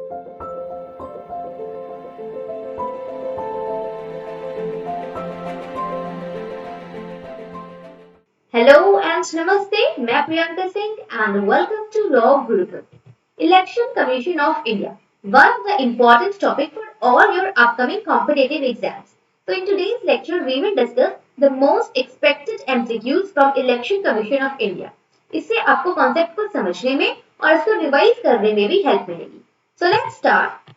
Hello and Namaste, मैं Priyanka Singh and welcome to Law Gurukul. Election Commission of India, one of the important topic for all your upcoming competitive exams. So in today's lecture, we will discuss the most expected MCQs from Election Commission of India. इससे आपको concept को समझने में और इसको revise करने में भी हेल्प मिलेगी. So let's start.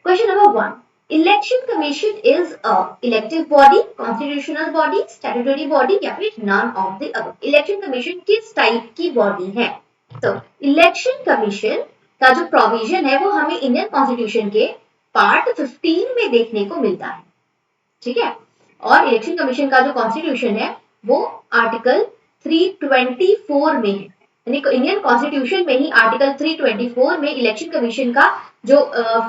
Question number 1. Election Commission is a elective body, constitutional body, statutory body या फिर none of the above. Election Commission किस टाइप की बॉडी है? तो Election Commission का जो प्रोविजन है वो हमें इंडियन कॉन्स्टिट्यूशन के पार्ट 15 में देखने को मिलता है. ठीक है. और इलेक्शन कमीशन का जो कॉन्स्टिट्यूशन है वो आर्टिकल 324 में है. इंडियन कॉन्स्टिट्यूशन में ही आर्टिकल 324 में इलेक्शन कमीशन का जो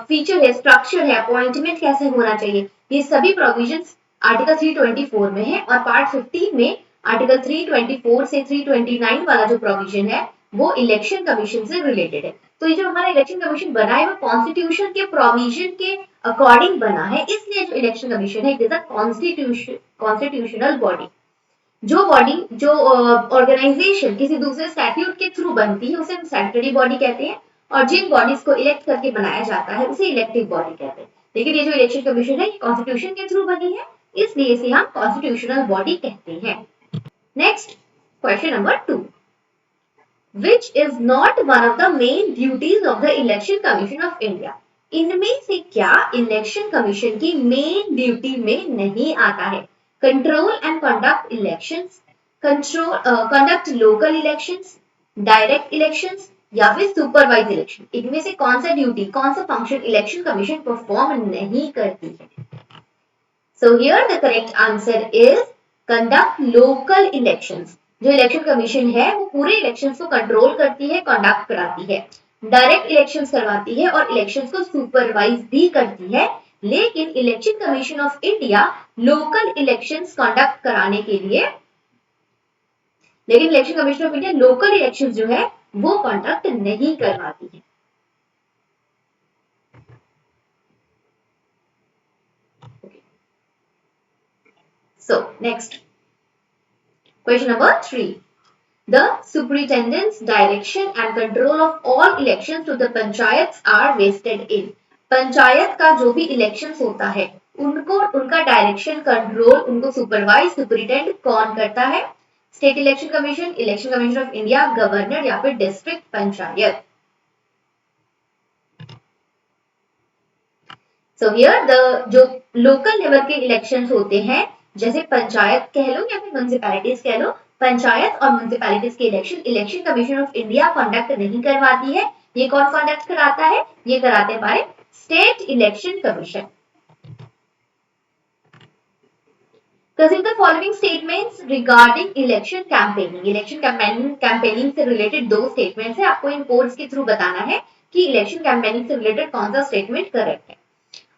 फीचर है, स्ट्रक्चर है, अपॉइंटमेंट कैसे होना चाहिए, ये सभी प्रोविजंस आर्टिकल 324 में है. और पार्ट 15 में आर्टिकल 324 से 329 वाला जो प्रोविजन है वो इलेक्शन कमीशन से रिलेटेड है. तो ये जो हमारा इलेक्शन कमीशन बना है वो कॉन्स्टिट्यूशन के प्रोविजन के अकॉर्डिंग बना है, इसलिए जो इलेक्शन कमीशन है it is a constitutional body. जो बॉडी जो ऑर्गेनाइजेशन किसी दूसरे स्टैट्यूट के थ्रू बनती है उसे हम स्टैट्यूटरी बॉडी कहते हैं, और जिन बॉडीज को इलेक्ट करके बनाया जाता है उसे इलेक्टिव बॉडी कहते हैं. लेकिन ये जो इलेक्शन कमीशन है ये कॉन्स्टिट्यूशन के थ्रू बनी है, इसलिए इसे हम कॉन्स्टिट्यूशनल बॉडी कहते हैं. Next question number 2. Which is not one of the main duties of the Election Commission of India? इनमें से क्या इलेक्शन कमीशन की मेन ड्यूटी में नहीं आता है? Control and conduct elections, conduct local elections, direct elections या फिर सुपरवाइज इलेक्शन. इनमें से कौन सा ड्यूटी, कौन सा फंक्शन इलेक्शन कमीशन परफॉर्म नहीं करती है? So here the correct answer is conduct local elections. जो इलेक्शन कमीशन है वो पूरे इलेक्शंस को कंट्रोल करती है, कंडक्ट कराती है, डायरेक्ट इलेक्शंस करवाती है और इलेक्शंस को सुपरवाइज भी करती है. लेकिन election commission of India local elections conduct कराने के लिए, लेकिन election commission of India local elections जो है वो कंडक्ट नहीं करवाती है. So next question number 3. The superintendent's direction and control of all elections to the panchayats are vested in. Panchayat का जो भी इलेक्शंस होता है उनको उनका डायरेक्शन, कंट्रोल, उनको सुपरवाइज, सुपरिटेंड कौन करता है? State election commission, election commission of India, governor या फिर district panchayat. So here the जो लोकल लेवल के इलेक्शंस होते हैं जैसे पंचायत कह लो या फिर म्युनिसिपैलिटीज कह लो, पंचायत और म्युनिसिपैलिटीज के election commission of India conduct नहीं करवाती है. ये कौन कंडक्ट कराता है? ये कराते हैं हमारे state election commission. Consider the following statements regarding election campaigning. Election campaigning से रिलेटेड दो स्टेटमेंट्स है, आपको इन कोड्स के थ्रू बताना है कि इलेक्शन कैंपेनिंग से रिलेटेड कौन सा स्टेटमेंट करेक्ट है.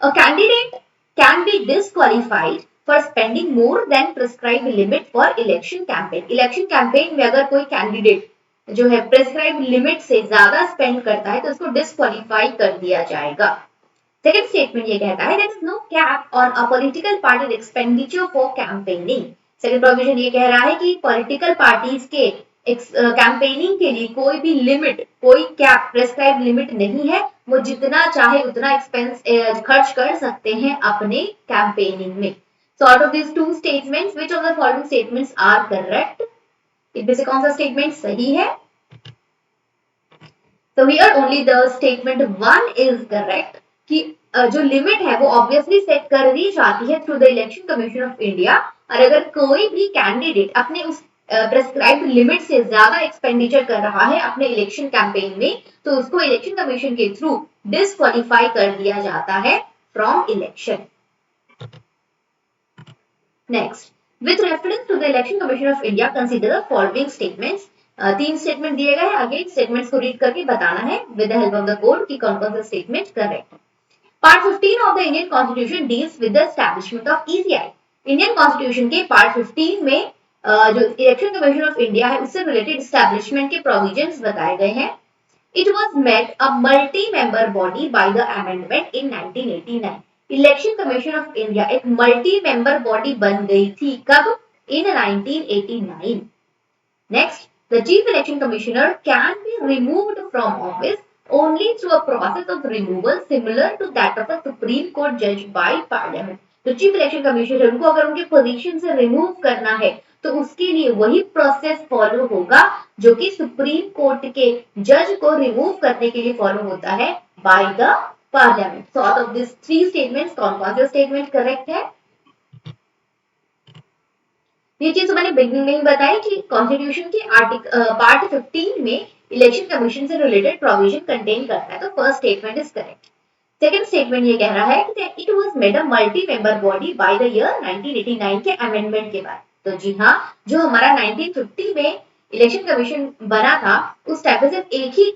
A candidate can be disqualified for spending more than prescribed limit for election campaign. Election campaign में अगर कोई कैंडिडेट जो है प्रेस्क्राइब लिमिट से ज्यादा स्पेंड करता है तो उसको डिस्क्वालीफाई कर दिया जाएगा. सेकेंड स्टेटमेंट ये कहता है there is no cap on a political party expenditure for campaigning. Second provision ये कह रहा है कि पॉलिटिकल पार्टीज के कैंपेनिंग के लिए कोई भी लिमिट, कोई कैप, प्रेस्क्राइब लिमिट नहीं है, वो जितना चाहे उतना एक्सपेंस खर्च कर सकते हैं अपने कैंपेनिंग में. So out of this two statements which of the following statements are correct? इनमें से कौन सा स्टेटमेंट सही है? So here only the statement 1 is correct कि जो लिमिट है वो ऑब्वियसली सेट कर दी जाती है through the election commission of India, और अगर कोई भी कैंडिडेट अपने उस प्रेस्क्राइब्ड लिमिट से ज्यादा एक्सपेंडिचर कर रहा है अपने इलेक्शन कैंपेन में तो उसको इलेक्शन कमीशन के थ्रू डिस्क्वालीफाई कर दिया जाता है from election. Next, with reference to the election commission of India consider the following statements. 3 statement दिए गए, आगे स्टेटमेंट्स को रीड करके बताना है with the help of the code कि कौन कौन सा स्टेटमेंट करेक्ट है. Part 15 of the Indian constitution deals with the establishment of ECI. Indian constitution के पार्ट 15 में जो इलेक्शन कमीशन ऑफ इंडिया है उससे रिलेटेड एस्टैब्लिशमेंट के प्रोविजंस बताए गए हैं. It was made a multi-member body by the amendment in 1989. Election commission of India एक मल्टी मेंबर बॉडी बन गई थी कब? इन 1989. Next, the chief election commissioner can be removed from office only through a process of removal similar to that of a Supreme Court judge by Parliament. तो chief election commissioner उनको अगर उनके position से remove करना है तो उसके लिए वही प्रोसेस फॉलो होगा जो कि सुप्रीम कोर्ट के जज को रिमूव करने के लिए फॉलो होता है by the parliament. So out of this three statements कौन कौन से स्टेटमेंट करेक्ट है? ये चीज मैंने बिगिनिंग में ही बताई कि कॉन्स्टिट्यूशन के पार्ट 15 में इलेक्शन कमीशन से रिलेटेड प्रोविजन कंटेन करता है. तो first statement is correct. Second statement ये कह रहा है कि it was made a multi member body by the year 1989 के अमेंडमेंट के बाद. तो जी हाँ, जो हमारा 1950 में इलेक्शन कमीशन बना था उस टाइप से एक ही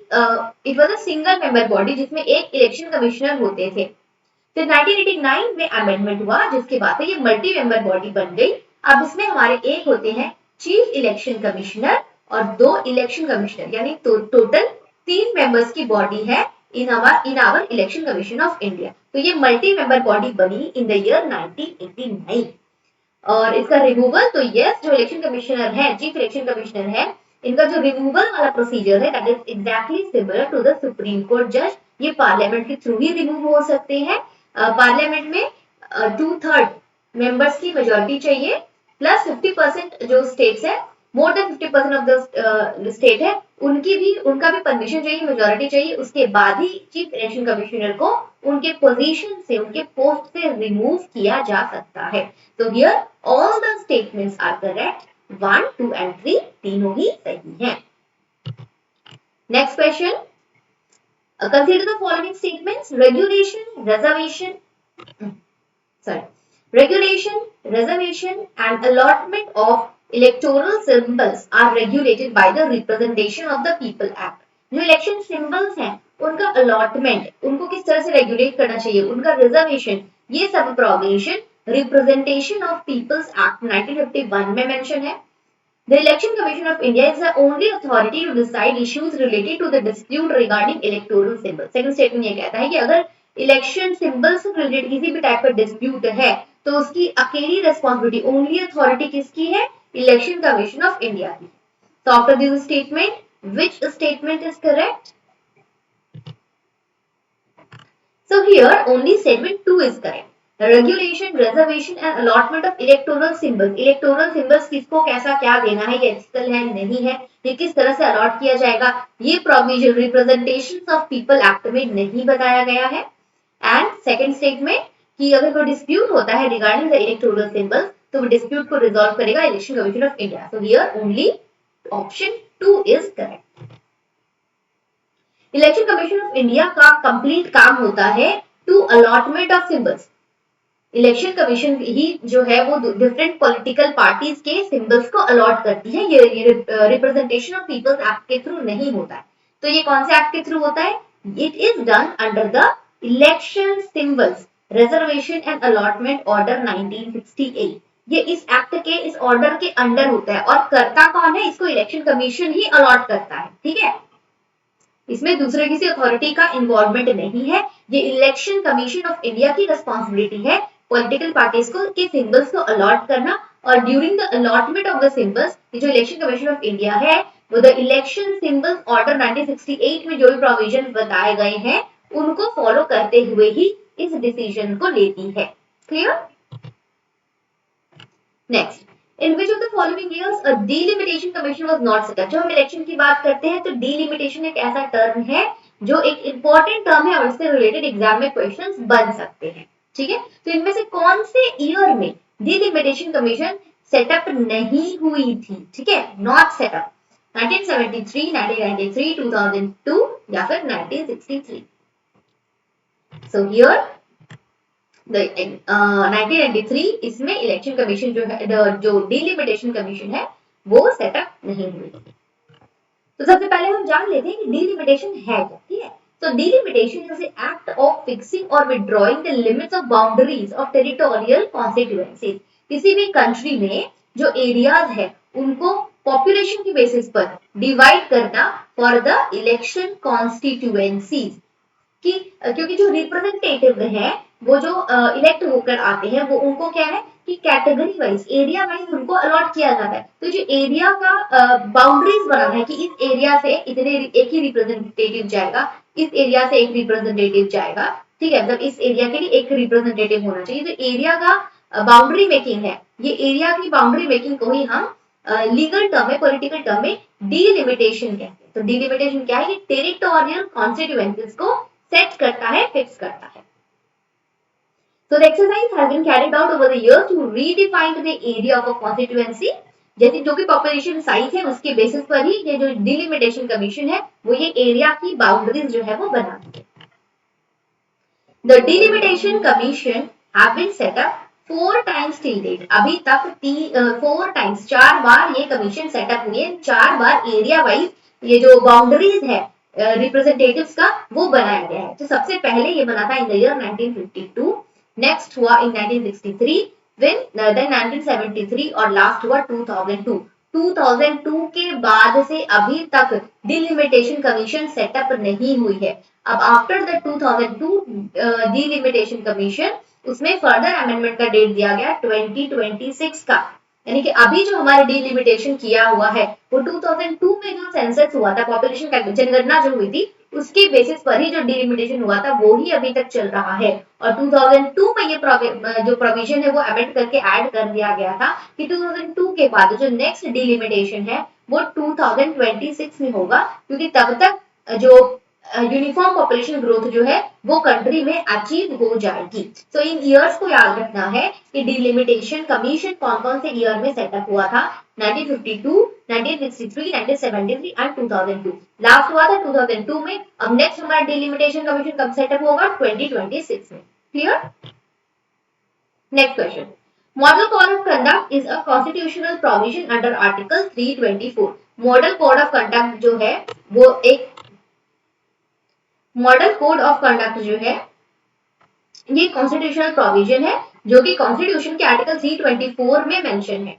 it was a single member body जिसमें एक इलेक्शन कमिश्नर होते थे. फिर 1989 में अमेंडमेंट हुआ जिसके बाद से ये मल्टी मेंबर बॉडी बन गई. अब इसमें हमारे एक होते हैं चीफ इलेक्शन कमिश्नर और 2 इलेक्शन कमिश्नर यानी टोटल 3 मेंबर्स की बॉडी है in our election commission of India. तो ये मल्टी मेंबर बॉडी बनी इन द ईयर 1989. और इसका रिमूवल तो यस जो इलेक्शन कमिश्नर है चीफ इलेक्शन कमिश्नर है इनका जो रिमूवल वाला प्रोसीजर है that is exactly similar to the supreme court जज. ये पार्लियामेंट के थ्रू ही रिमूव हो सकते हैं. पार्लियामेंट में 2/3 मेंबर्स की मेजोरिटी चाहिए प्लस 50% जो स्टेट्स है more than 50% of the state है उनका भी परमिशन चाहिए मेजोरिटी चाहिए. उसके बाद ही चीफ इलेक्शन कमिश्नर को उनके पोजीशन से उनके पोस्ट से रिमूव किया जा सकता है. तो here all the statements are correct. 1, 2 and 3 तीनों ही सही हैं. Next question. Consider the following statements. Regulation, reservation and allotment of electoral symbols are regulated by the Representation of the People Act. जो इलेक्शन सिंबल्स हैं उनका allotment उनको किस तरह से रेगुलेट करना चाहिए उनका रिजर्वेशन ये सब provision representation of peoples act 1951 में मेंशन है. The Election Commission of India is the only authority to decide issues related to the dispute regarding electoral symbols. Second statement ये कहता है कि अगर इलेक्शन सिंबल से रिलेटेड किसी भी टाइप का डिस्प्यूट है तो उसकी अकेली रिस्पांसिबिलिटी ओनली अथॉरिटी किसकी है? इलेक्शन कमीशन ऑफ इंडिया की. So after this statement, which statement is correct? So here only statement 2 is correct. Regulation reservation and allotment of electoral symbols. Electoral symbols किसको कैसा क्या देना है ये एथिकल है नहीं है ये किस तरह से अलॉट किया जाएगा ये provision representation of people act में नहीं बताया गया है. एंड सेकंड स्टेटमेंट कि अगर कोई डिस्प्यूट होता है रिगार्डिंग द इलेक्टोरल सिंबल्स तो वो डिस्प्यूट को रिजॉल्व करेगा election commission of India. So here only option 2 is correct. Election commission of India का कंप्लीट काम होता है to allotment of symbols. Election commission ही जो है वो डिफरेंट पॉलिटिकल पार्टीज के सिंबल्स को अलॉट करती है. ये रिप्रेजेंटेशन ऑफ पीपल्स एक्ट के थ्रू नहीं होता है. तो ये कौन से एक्ट के थ्रू होता है? It is done under the election symbols reservation and allotment order 1968. ये इस एक्ट के इस ऑर्डर के अंडर होता है और करता कौन है? इसको इलेक्शन कमीशन ही अलॉट करता है. ठीक है, इसमें दूसरे किसी अथॉरिटी का इन्वॉल्वमेंट नहीं है. ये इलेक्शन कमीशन ऑफ इंडिया की रिस्पांसिबिलिटी है पॉलिटिकल पार्टीज को के सिंबल्स को अलॉट करना. और during the allotment of the symbols जो इलेक्शन कमीशन ऑफ इंडिया है वो द इलेक्शन सिंबल्स ऑर्डर 1968 में जो भी प्रोविजन बताए गए हैं उनको फॉलो करते हुए ही इस डिसीजन को लेती है. Clear? Next, in which of the following years a delimitation commission was not set up. जब हम इलेक्शन की बात करते हैं तो delimitation एक ऐसा टर्म है जो एक इंपॉर्टेंट टर्म है और इससे रिलेटेड एग्जाम में क्वेश्चंस बन सकते हैं. ठीक है, तो इनमें से कौन से ईयर में delimitation कमीशन सेटअप नहीं हुई थी? ठीक है, नॉट सेटअप. 1973, 1993, 2002 या फिर 1963. So here 1993 इसमें इलेक्शन कमीशन जो है जो डिलिमिटेशन कमीशन है वो सेटअप नहीं हुई. तो सबसे पहले हम जान लेते हैं कि डिलिमिटेशन है क्या. ठीक है, तो delimitation is an act of fixing और withdrawing the limits of boundaries of territorial constituencies. किसी भी कंट्री में जो एरियाज है उनको पॉपुलेशन की बेसिस पर डिवाइड करना फॉर द इलेक्शन कॉन्स्टिट्यूएंसीज कि क्योंकि जो रिप्रेजेंटेटिव है वो जो इलेक्ट होकर आते हैं वो उनको क्या है कि कैटेगरी वाइज एरिया वाइज उनको अलॉट किया जाता है। तो जो एरिया का बाउंड्रीज बनाना है कि इस एरिया से इतने एक ही रिप्रेजेंटेटिव जाएगा, इस एरिया से एक रिप्रेजेंटेटिव जाएगा, ठीक है, मतलब इस एरिया के लिए एक रिप्रेजेंटेटिव होना चाहिए। तो एरिया का बाउंड्री मेकिंग है, ये एरिया की बाउंड्री मेकिंग को ही हम लीगल टर्म में, पॉलिटिकल टर्म में डीलिमिटेशन कहते हैं। तो डीलिमिटेशन क्या है कि टेरिटोरियल कॉन्स्टिट्यूएंसीज को सेट करता है, फिक्स करता है। So the exercise has been carried out over the years to redefine the area of a constituency. जैसे जो भी पॉपुलेशन साइज है उसके बेसिस पर ही ये जो डिलिमिटेशन कमीशन है वो ये एरिया की बाउंड्रीज जो है वो बनाती है। The delimitation commission have been set up 4 times till date. अभी तक 4 times 4 बार ये कमीशन सेटअप हुई है, 4 बार एरिया वाइज ये जो बाउंड्रीज है रिप्रेजेंटेटिव्स का वो बनाया गया है। तो सबसे पहले ये बना था इन द ईयर 1952, नेक्स्ट हुआ इन 1963, देन 1973 और लास्ट हुआ 2002। 2002 के बाद से अभी तक डिलिमिटेशन कमीशन सेटअप नहीं हुई है। अब आफ्टर द 2002 डिलिमिटेशन कमीशन उसमें फर्दर अमेंडमेंट का डेट दिया गया 2026 का, यानी कि अभी जो हमारे डिलिमिटेशन किया हुआ है वो 2002 में जो सेंसस हुआ था, पॉपुलेशन जनगणना जो हुई थी उसके बेसिस पर ही जो डिलिमिटेशन हुआ था वो ही अभी तक चल रहा है। और 2002 में ये जो प्रोविजन है वो अमेंड करके ऐड कर दिया गया था कि 2002 के बाद जो नेक्स्ट डिलिमिटेशन है वो 2026 में होगा, क्योंकि तब तक जो यूनिफॉर्म पॉपुलेशन ग्रोथ जो है वो कंट्री में अचीव हो जाएगी। सो इन ईयर्स को याद रखना है कि डिलिमिटेशन कमीशन कौन कौन से ईयर में सेटअप हुआ था, 1952, 1963, 1973 एंड 2002। लास्ट हुआ था 2002 में। अब नेक्स्ट हमारा डिलिमिटेशन कमीशन कब सेटअप होगा, 2026 में। Clear? Next question, model code of conduct is a constitutional provision under article 324। Model code of conduct जो है वो एक मॉडल कोड ऑफ कंडक्ट जो है ये कॉन्स्टिट्यूशनल प्रोविजन है जो कि कॉन्स्टिट्यूशन के आर्टिकल 324 में मेंशन है।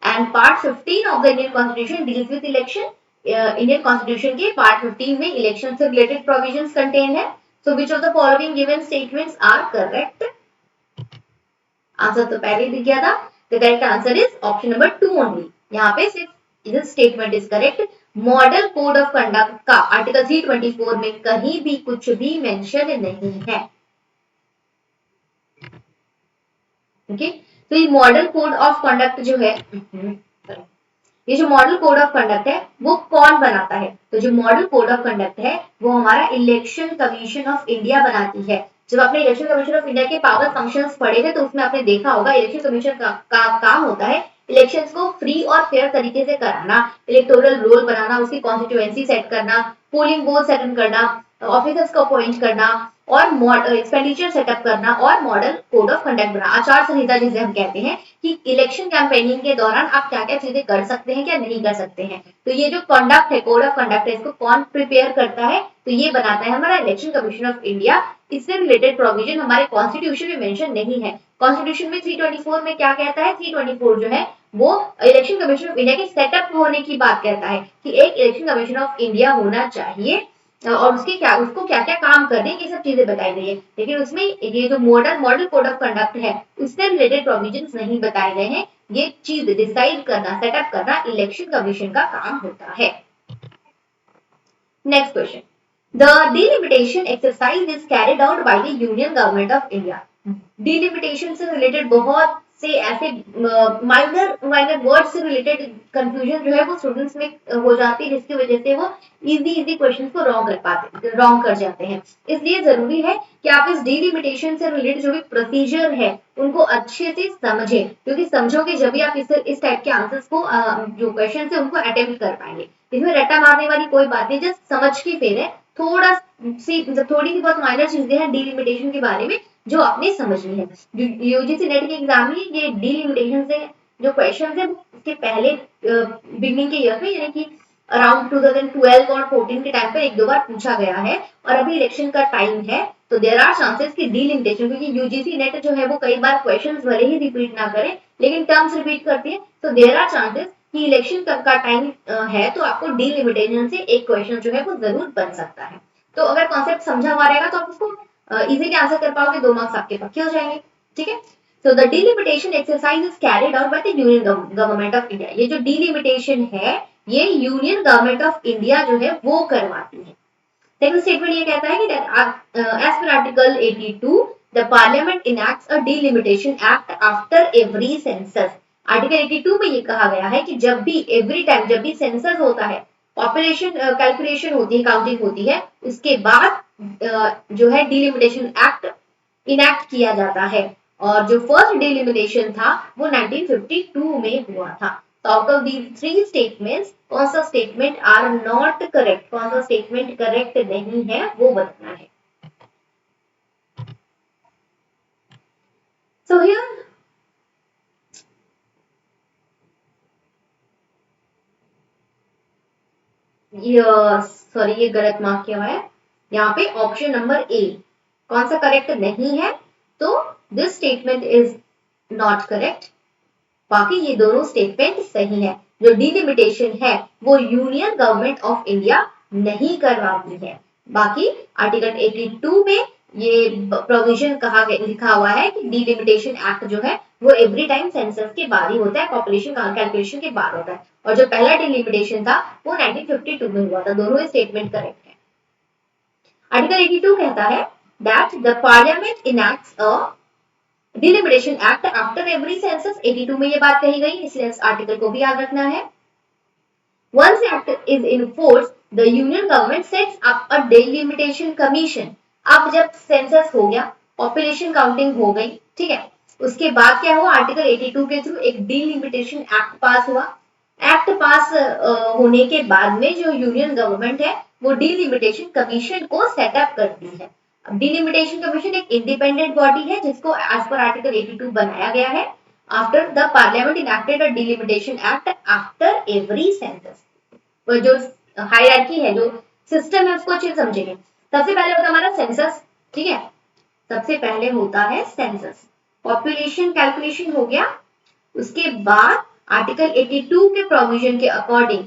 And part 15 of the Indian constitution deals with election. Indian constitution के पार्ट 15 में इलेक्शन से रिलेटेड प्रोविजंस कंटेन है। So which of the following given statements are correct? Answer तो पहले दिख गया था। The correct answer is option number 2 only. यहाँ पे सिर्फ this statement is correct. Model code of conduct का आर्टिकल 324 में कहीं भी कुछ भी मेंशन नहीं है। ओके, तो ये मॉडल कोड ऑफ कंडक्ट जो है, ये जो मॉडल कोड ऑफ कंडक्ट है वो कौन बनाता है? तो जो मॉडल कोड ऑफ कंडक्ट है वो हमारा इलेक्शन कमीशन ऑफ इंडिया बनाती है। जब आपने इलेक्शन कमीशन ऑफ इंडिया के पावर फंक्शंस पढ़े थे तो उसमें आपने देखा होगा इलेक्शन कमीशन का काम होता है इलेक्शंस को फ्री और फेयर तरीके से कराना, इलेक्टोरल रोल बनाना, उसकी कॉन्स्टिट्यूएंसी सेट करना, पोलिंग बूथ सेट करना, ऑफिसर्स को अपॉइंट करना और एक्सपेंडिचर सेटअप करना और मॉडल कोड ऑफ कंडक्ट बनाना, आचार संहिता जिसे हम कहते हैं कि इलेक्शन कैंपेनिंग के दौरान आप क्या क्या चीजें कर सकते हैं क्या नहीं कर सकते हैं। तो ये जो कंडक्ट है, कोड ऑफ कंडक्ट है, इसको कौन प्रिपेयर करता है? तो ये बनाता है हमारा इलेक्शन कमीशन ऑफ इंडिया। इससे रिलेटेड प्रोविजन हमारे कॉन्स्टिट्यूशन में मेंशन नहीं है। कॉन्स्टिट्यूशन में 324 में क्या कहता है? 324 जो है वो इलेक्शन कमीशन ऑफ इंडिया के सेटअप होने की बात कहता है कि एक इलेक्शन कमीशन ऑफ इंडिया होना चाहिए और उसको क्या क्या काम करने ये सब चीजें बताई गई है। लेकिन उसमें ये जो मॉडल कोड ऑफ कंडक्ट है उससे रिलेटेड प्रोविजंस नहीं बताए गए हैं। ये चीज डिसाइड करना, सेटअप करना इलेक्शन कमीशन का काम होता है। Next question, the delimitation exercise is carried out by the union government of India. Delimitation से रिलेटेड बहुत से ऐसे माइनर वर्ड से रिलेटेड कंफ्यूजन जो है वो स्टूडेंट्स में हो जाती है, जिसकी वजह से वो इजी क्वेश्चंस को रॉन्ग कर जाते हैं। इसलिए जरूरी है कि आप इस डिलिमिटेशन से रिलेटेड जो भी प्रोसीजर है उनको अच्छे से समझें, क्योंकि समझोगे जब भी आप इस टाइप के आंसर्स को जो क्वेश्चन है उनको अटेम्प्ट कर पाएंगे। इसमें रट्टा मारने वाली कोई बात नहीं, जस्ट समझ के फेर है, थोड़ी सी बहुत माइनर चीजें हैं डिलिमिटेशन के बारे में जो आपने समझनी है। यूजीसी नेट के एग्जाम में ये डिलिमिटेशन से जो क्वेश्चन है उसके पहले बिगनिंग के ईयर में यानी कि अराउंड 2012 और 14 के टाइम पर एक दो बार पूछा गया है और अभी इलेक्शन का टाइम है तो देयर आर चांसेस कि डिलिमिटेशन, क्योंकि यूजीसी नेट जो है वो कई बार क्वेश्चंस भले ही रिपीट ना करे लेकिन टर्म्स रिपीट करती है, तो देयर आर चांसेस कि इलेक्शन कब का टाइम है, तो आपको डिलिमिटेशन से एक क्वेश्चन जो है वो जरूर बन सकता है। तो अगर कॉन्सेप्ट समझा हुआ रहेगा तो आप उसको इजीली आंसर कर पाओगे, 2 मार्क्स आपके पक्के हो जाएंगे। ठीक है, so the delimitation exercise is carried out by the union government of India. ये जो डिलिमिटेशन है ये यूनियन गवर्नमेंट ऑफ इंडिया जो है वो करवाती है। सेकंड स्टेटमेंट ये कहता है कि as per article 82 the parliament enacts a delimitation act after every census. Article 82 में ये कहा गया है कि जब भी एवरी टाइम, जब भी सेंसस होता है, पॉपुलेशन कैलकुलेशन होती है, काउंटिंग होती है, उसके बाद जो है डिलिमिटेशन एक्ट इनैक्ट किया जाता है। और जो फर्स्ट डिलिमिटेशन था वो 1952 में हुआ था। तो out of these three statements कौन सा स्टेटमेंट आर नॉट करेक्ट, कौन सा स्टेटमेंट करेक्ट नहीं है वो बताना है। सो हियर सॉरी ये गलत मार्क किया हुआ है, यहाँ पे ऑप्शन नंबर ए कौन सा करेक्ट नहीं है, तो this statement is not correct. बाकी ये दोनों स्टेटमेंट सही है। जो डिलिमिटेशन है वो यूनियन गवर्नमेंट ऑफ इंडिया नहीं करवाती है। बाकी आर्टिकल 82 में ये प्रोविजन लिखा हुआ है कि डिलिमिटेशन एक्ट जो है वो एवरी टाइम सेंसस के बाद ही होता है, पॉपुलेशन कैलकुलेशन के बाद होता है। और जो पहला डिलिमिटेशन था वो 1952 में हुआ था। दोनों स्टेटमेंट करेक्ट है। आर्टिकल 82 कहता है that the parliament enacts a delimitation act after every census. 82 में ये बात कही गई, इसलिए इस आर्टिकल को भी याद रखना है। Once act is in force, the union government sets up a delimitation commission. अब जब सेंसस हो गया, पॉपुलेशन काउंटिंग हो गई, ठीक है, उसके बाद क्या हुआ, आर्टिकल 82 के थ्रू एक डिलिमिटेशन एक्ट पास हुआ। एक्ट पास होने के बाद में जो यूनियन गवर्नमेंट है वो डिलिमिटेशन कमीशन को सेटअप करती है। अब डिलिमिटेशन कमीशन एक इंडिपेंडेंट बॉडी है जिसको एज पर आर्टिकल 82 बनाया गया है after the parliament enacted a delimitation act after every census. वो जो हायरार्की है, जो सिस्टम है, उसको अच्छे से समझेंगे। सबसे पहले होता है हमारा सेंसस, ठीक है, सबसे पहले होता है सेंसस, पॉपुलेशन कैलकुलेशन हो गया। उसके बाद आर्टिकल 82 के प्रोविजन के अकॉर्डिंग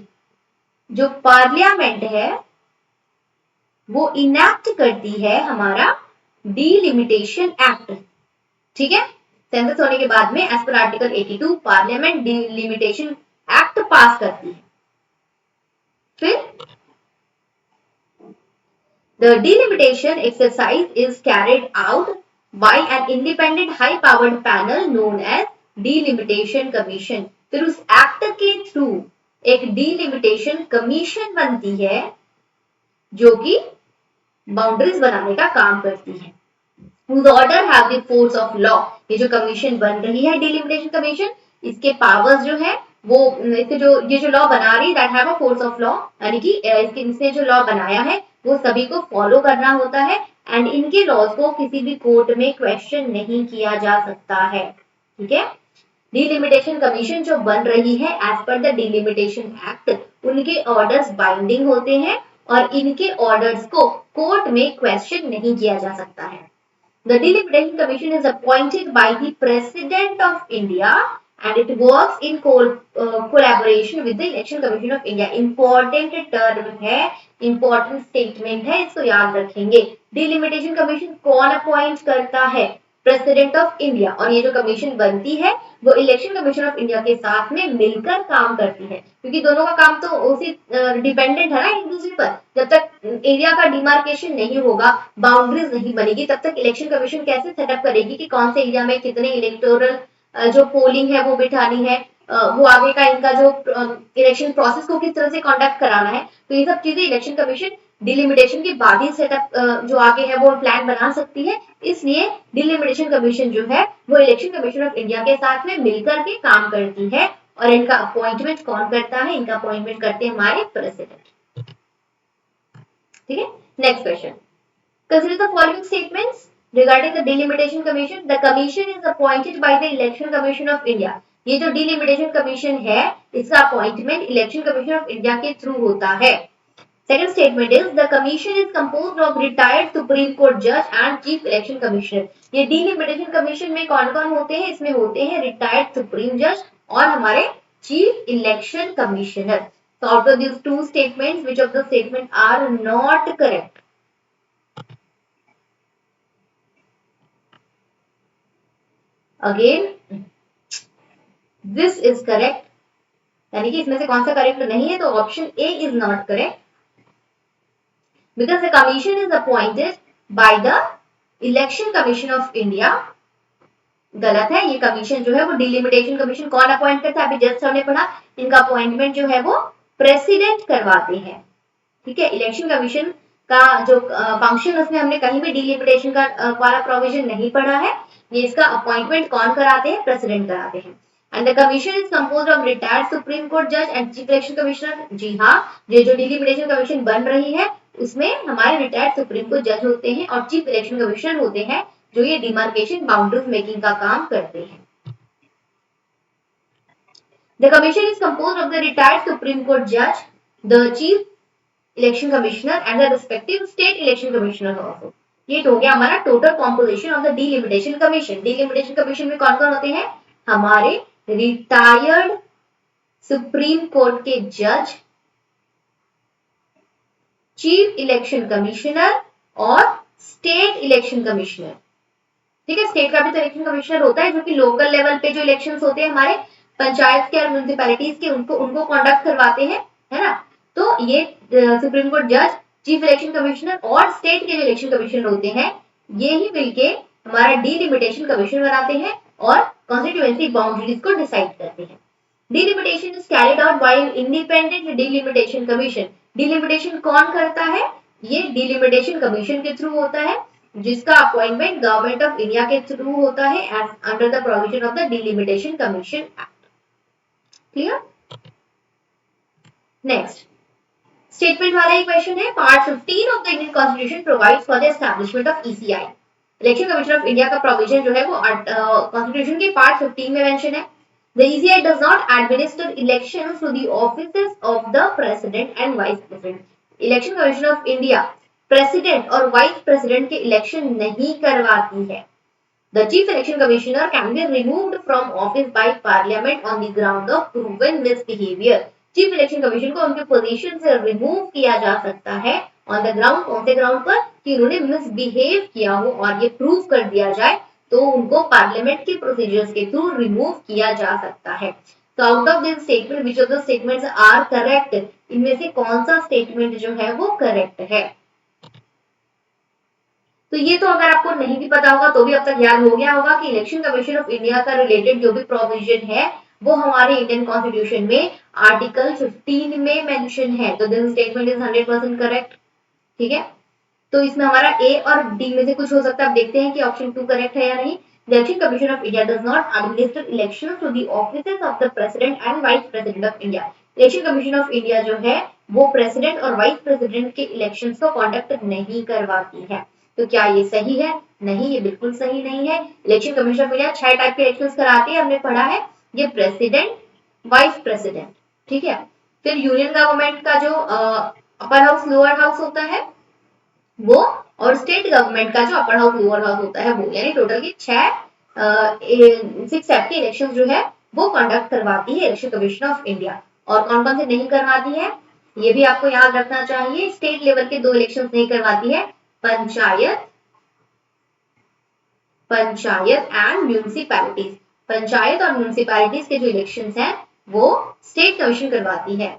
जो पार्लियामेंट है वो इनैक्ट करती है हमारा डिलिमिटेशन एक्ट, ठीक है। सेंसस होने के बाद में as per article 82 parliament delimitation act pass करती है। फिर the delimitation exercise is carried out by an independent high powered panel known as delimitation commission। फिर उस एक्ट के थ्रू एक डिलिमिटेशन कमीशन बनती है जो कि बाउंड्रीज बनाने का काम करती है। whose order have the force of law। ये जो कमीशन बन रही है डिलिमिटेशन कमीशन, इसके पावर्स जो है वो इसके जो ये जो लॉ बना रही है that have a force of law, यानी कि इसने जो लॉ बनाया है वो सभी को फॉलो करना होता है एंड इनके लॉज को किसी भी कोर्ट में क्वेश्चन नहीं किया जा सकता है, ठीक है। डिलिमिटेशन कमीशन जो बन रही है as per the delimitation act, उनके ऑर्डर्स बाइंडिंग होते हैं और इनके ऑर्डर्स को कोर्ट में क्वेश्चन नहीं किया जा सकता है। The Delimitation Commission is appointed by the President of India and it works in collaboration with the Election Commission of India। Important term है, important statement है, इसको याद रखेंगे। Delimitation Commission कौन अपॉइंट करता है? President of India. और ये जो कमीशन बनती है वो इलेक्शन कमीशन ऑफ इंडिया के साथ में मिलकर काम करती है, क्योंकि दोनों का काम तो उसी डिपेंडेंट है ना एक दूसरे पर। जब तक एरिया का डिमार्केशन नहीं होगा, बाउंड्रीज नहीं बनेगी, तब तक इलेक्शन कमीशन कैसे सेटअप करेगी कि कौन से एरिया में कितने इलेक्टोरल जो पोलिंग है वो बिठानी है, वो आगे का इनका जो इलेक्शन प्रोसेस को किस तरह से कंडक्ट कराना है। तो ये सब चीजें इलेक्शन कमीशन डिलिमिटेशन के बाद ही सेटअप जो आगे है वो प्लान बना सकती है। इसलिए डिलिमिटेशन कमीशन जो है वो इलेक्शन कमीशन ऑफ इंडिया के साथ में मिलकर के काम करती है। और इनका अपॉइंटमेंट कौन करता है? इनका अपॉइंटमेंट करते हैं हमारे प्रेसिडेंट, ठीक है। Next question, consider the following statements regarding the delimitation commission। the commission is appointed by the election commission of india। ये जो डिलिमिटेशन कमीशन है इसका appointment election commission of India के थ्रू होता है। Second statement is the commission is composed of retired Supreme Court judge and chief election commissioner। ये delimitation commission में कौन-कौन होते हैं? इसमें होते हैं रिटायर्ड सुप्रीम जज और हमारे Chief Election Commissioner. So out of these two statements, which of the statements are not correct? Again, this is correct. यानी कि इसमें से कौन सा करेक्ट नहीं है, तो option A is not correct, because the commission is appointed by the election commission of India. गलत है, ये कमीशन जो है वो डिलिमिटेशन कमीशन कौन अपॉइंट करता है, अभी जस्ट हमने पढ़ा, इनका अपॉइंटमेंट जो है वो प्रेसिडेंट करवाते हैं। ठीक है, इलेक्शन कमीशन का जो फंक्शन, उसमें हमने कहीं भी डिलिमिटेशन का वाला प्रोविजन नहीं पढ़ा है। ये इसका अपॉइंटमेंट कौन कराते हैं, प्रेसिडेंट कराते हैं। And the commission is composed of retired supreme court जज एंड चीफ इलेक्शन कमिश्नर। जी हाँ, ये जो डिलिमिटेशन कमीशन बन रही है उसमें हमारे रिटायर्ड सुप्रीम कोर्ट जज होते हैं और चीफ इलेक्शन कमिश्नर होते हैं, जो ये डिमार्केशन बाउंड्रीज मेकिंग का काम करते हैं। The commission is composed of the retired Supreme Court judge, the chief election commissioner and the respective state election commissioner also. ये हो गया हमारा total composition of the delimitation commission. Delimitation commission में कौन कौन होते हैं, हमारे रिटायर्ड सुप्रीम कोर्ट के जज, चीफ इलेक्शन कमिश्नर और स्टेट इलेक्शन कमिश्नर। ठीक है, स्टेट का भी तो इलेक्शन कमिश्नर होता है, जो कि लोकल लेवल पे जो इलेक्शंस होते हैं हमारे पंचायत के और म्यूनिसिपैलिटीज के, उनको कंडक्ट करवाते हैं, है ना। तो ये सुप्रीम कोर्ट जज, चीफ इलेक्शन कमिश्नर और स्टेट के जो इलेक्शन कमिश्नर होते हैं, ये ही मिलके हमारा डिलिमिटेशन कमीशन बनाते हैं और कॉन्स्टिट्यूएंसी बाउंड्रीज को डिसाइड करते हैं। Delimitation is carried out by an independent delimitation commission. Delimitation कौन करता है, ये डिलिमिटेशन कमीशन के थ्रू होता है, जिसका अपॉइंटमेंट गवर्नमेंट ऑफ इंडिया के थ्रू होता है as under the provision of the delimitation commission act. Clear? Next statement वाला एक क्वेश्चन है। Part 15 of the Indian constitution provides for the establishment of ECI. Election commission of India का provision जो है वो कॉन्स्टिट्यूशन के पार्ट 15 में mention है। The ECI does not administer elections to the offices of the president and vice president. Election commission of India president और vice president के election नहीं करवाती है। The chief election commissioner can be removed from office by parliament on the ground of proven misbehavior. Chief election commission को उनके position से remove किया जा सकता है ऑन द ग्राउंड, कौन से ग्राउंड पर, कि उन्होंने मिसबिहेव किया हो और ये प्रूव कर दिया जाए तो उनको पार्लियामेंट के प्रोसीजर्स के थ्रू रिमूव किया जा सकता है। तो out of this statement which of the statements are correct, इनमें से कौन सा स्टेटमेंट जो है वो करेक्ट है। तो ये तो अगर आपको नहीं भी पता होगा तो भी अब तक याद हो गया होगा कि इलेक्शन कमीशन ऑफ इंडिया का रिलेटेड जो भी प्रोविजन है वो हमारे इंडियन कॉन्स्टिट्यूशन में आर्टिकल 15 में मेंशन है। तो दिस स्टेटमेंट इज 100% करेक्ट। ठीक है, तो इसमें हमारा ए और डी में से कुछ हो सकता है। अब देखते हैं कि ऑप्शन 2 करेक्ट है या नहीं। The election commission of India does not administer elections to the offices of the president and vice president of India. Election commission of India जो है वो प्रेसिडेंट और वाइस प्रेसिडेंट के इलेक्शंस को कंडक्ट नहीं करवाती है। तो क्या ये सही है? नहीं, ये बिल्कुल सही नहीं है। Election commission of India 6 type के इलेक्शंस कराती है, हमने पढ़ा है। ये प्रेसिडेंट, वाइस प्रेसिडेंट, ठीक है, फिर यूनियन गवर्नमेंट का जो अपर हाउस लोअर हाउस होता है वो, और स्टेट गवर्नमेंट का जो अपर हाउस लोअर हाउस होता है वो, यानी टोटल की 6 टाइप के इलेक्शन जो है वो कंडक्ट करवाती है इलेक्शन कमीशन ऑफ इंडिया। और कौन कौन से नहीं करवाती है ये भी आपको याद रखना चाहिए। स्टेट लेवल के 2 इलेक्शन नहीं करवाती है, पंचायत एंड म्यूनिसिपैलिटीज। पंचायत और म्यूनिसिपैलिटीज के जो इलेक्शंस हैं वो स्टेट कमीशन करवाती है।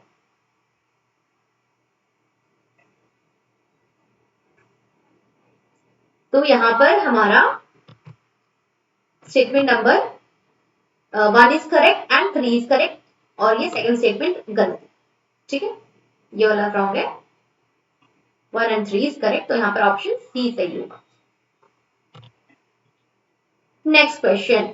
तो यहां पर हमारा statement number 1 is correct and 3 is correct, और ये सेकंड स्टेटमेंट गलत है। ठीक है, ये वाला रॉन्ग है। 1 and 3 इज करेक्ट, तो यहां पर ऑप्शन सी सही होगा। Next question.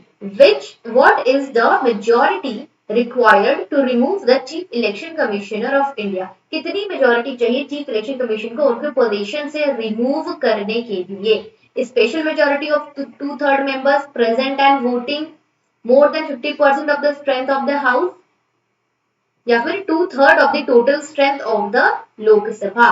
What is the majority required to remove the Chief Election Commissioner of India? कितनी मेजोरिटी चाहिए चीफ इलेक्शन कमीशन को उनके पोजीशन से रिमूव करने के लिए? Special majority of 2/3 members present and voting, more than 50% of the strength of the house, या फिर 2/3 of the total strength of the लोक सभा?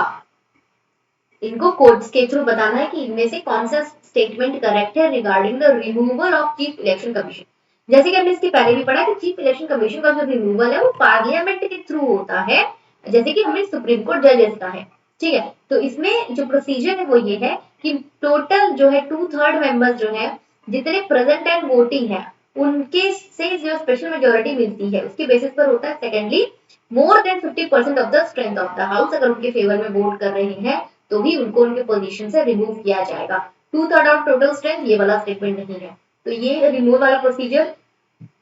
इनको कोर्ट्स के थ्रू बताना है कि इनमें से कौन सा स्टेटमेंट करेक्ट है regarding the removal of chief election commission. जैसे कि हमने इसके पहले भी पढ़ा कि चीफ इलेक्शन कमीशन का जो रिमूवल है वो पार्लियामेंट के थ्रू होता है, जैसे कि हमें सुप्रीम कोर्ट जजेस का है। ठीक है, तो इसमें जो प्रोसीजर है वो ये है कि टोटल जो है 2/3 मेंबर्स जो है जितने प्रेजेंट एंड वोटिंग है उनके से जो स्पेशल मेजोरिटी मिलती है उसके बेसिस पर होता है। Secondly, more than 50% of the strength of the house अगर उनके फेवर में वोट कर रहे हैं तो ही उनको उनके पोजीशन से रिमूव किया जाएगा। 2/3 ऑफ टोटल स्ट्रेंथ ये वाला स्टेटमेंट नहीं है। तो ये रिमूवल वाला प्रोसीजर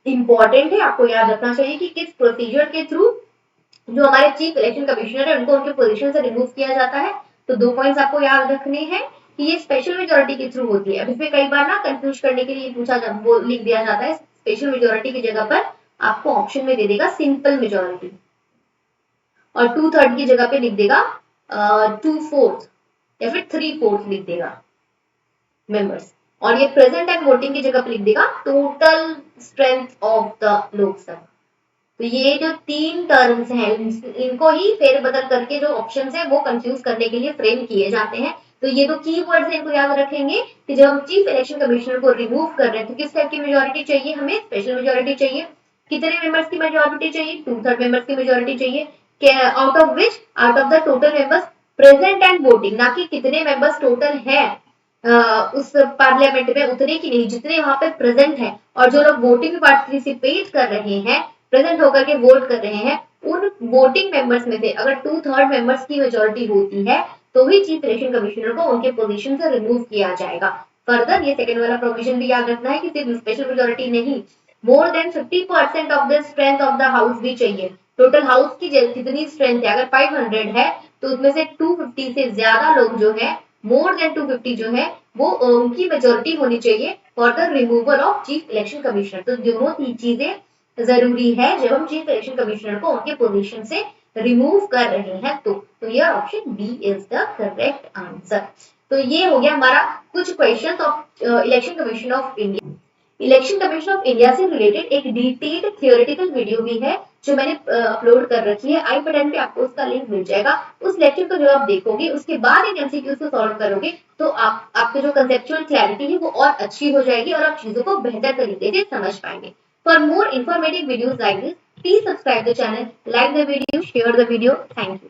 इंपॉर्टेंट है, आपको याद रखना चाहिए कि किस प्रोसीजर के थ्रू जो हमारे चीफ इलेक्शन कमिश्नर है उनको उनके पोजीशन से रिमूव किया जाता है। तो 2 पॉइंट्स आपको याद रखने हैं कि ये स्पेशल मेजोरिटी के थ्रू होती है। अब इसमें कई बार ना कंफ्यूज करने के लिए पूछा जा वो लिख दिया जाता है स्पेशल मेजोरिटी की जगह पर आपको ऑप्शन में दे देगा सिंपल मेजोरिटी और 2/3 की जगह पे लिख देगा 2/4 या फिर 3/4 लिख देगा मेंबर्स, और ये प्रेजेंट एंड वोटिंग की जगह पे लिख देगा total strength of the Lok Sabha. तो ये जो 3 टर्म्स हैं इनको ही फेरबदल करके जो ऑप्शंस हैं वो कंफ्यूज करने के लिए फ्रेम किए जाते हैं। तो ये दो कीवर्ड्स हैं, इनको याद रखेंगे कि जब हम चीफ इलेक्शन कमिश्नर को रिमूव कर रहे हैं तो किस टाइप की मेजोरिटी चाहिए, हमें स्पेशल मेजोरिटी चाहिए। कितने मेंबर्स की मेजोरिटी चाहिए, 2/3 मेंबर्स की मेजोरिटी चाहिए। Out of which, out of the total members present and voting, ना कि कितने मेंबर्स टोटल है उस पार्लियामेंट में उतने की नहीं, जितने वहां पे प्रेजेंट है और जो लोग वोटिंग में पार्टिसिपेट कर रहे हैं, प्रेजेंट होकर के वोट कर रहे हैं, उन वोटिंग मेंबर्स में से अगर 2/3 मेंबर्स की मेजोरिटी होती है तो ही चीफ इलेक्शन कमिश्नर को उनके पोजीशन से रिमूव किया जाएगा। फर्दर ये सेकंड वाला प्रोविजन भी याद रखना है कि सिर्फ स्पेशल मेजोरिटी नहीं, more than 50% of the strength of the house भी चाहिए। टोटल हाउस की जितनी स्ट्रेंथ है अगर 500 है तो उसमें से 250 से ज्यादा लोग जो है, मोर देन 250 जो है वो उनकी मेजोरिटी होनी चाहिए for the removal of chief election commissioner. तो दोनों तीन चीजें जरूरी है जब हम चीफ इलेक्शन कमिश्नर को उनके पोजीशन से रिमूव कर रहे हैं। तो ये option B is the correct answer. तो ये हो गया हमारा कुछ question of election commission of India. Election commission of India से रिलेटेड एक डिटेल्ड थियोरेटिकल वीडियो भी है जो मैंने अपलोड कर रखी है, आई बटन पे आपको उसका लिंक मिल जाएगा। उस लेक्चर को जो आप देखोगे उसके बाद इन एमसीक्यूज को सॉल्व करोगे तो आपको जो कंसेप्चुअल क्लैरिटी है वो और अच्छी हो जाएगी और आप चीजों को बेहतर तरीके से समझ पाएंगे। For more informative videos like this, please subscribe the channel, like the video, share the video. Thank you.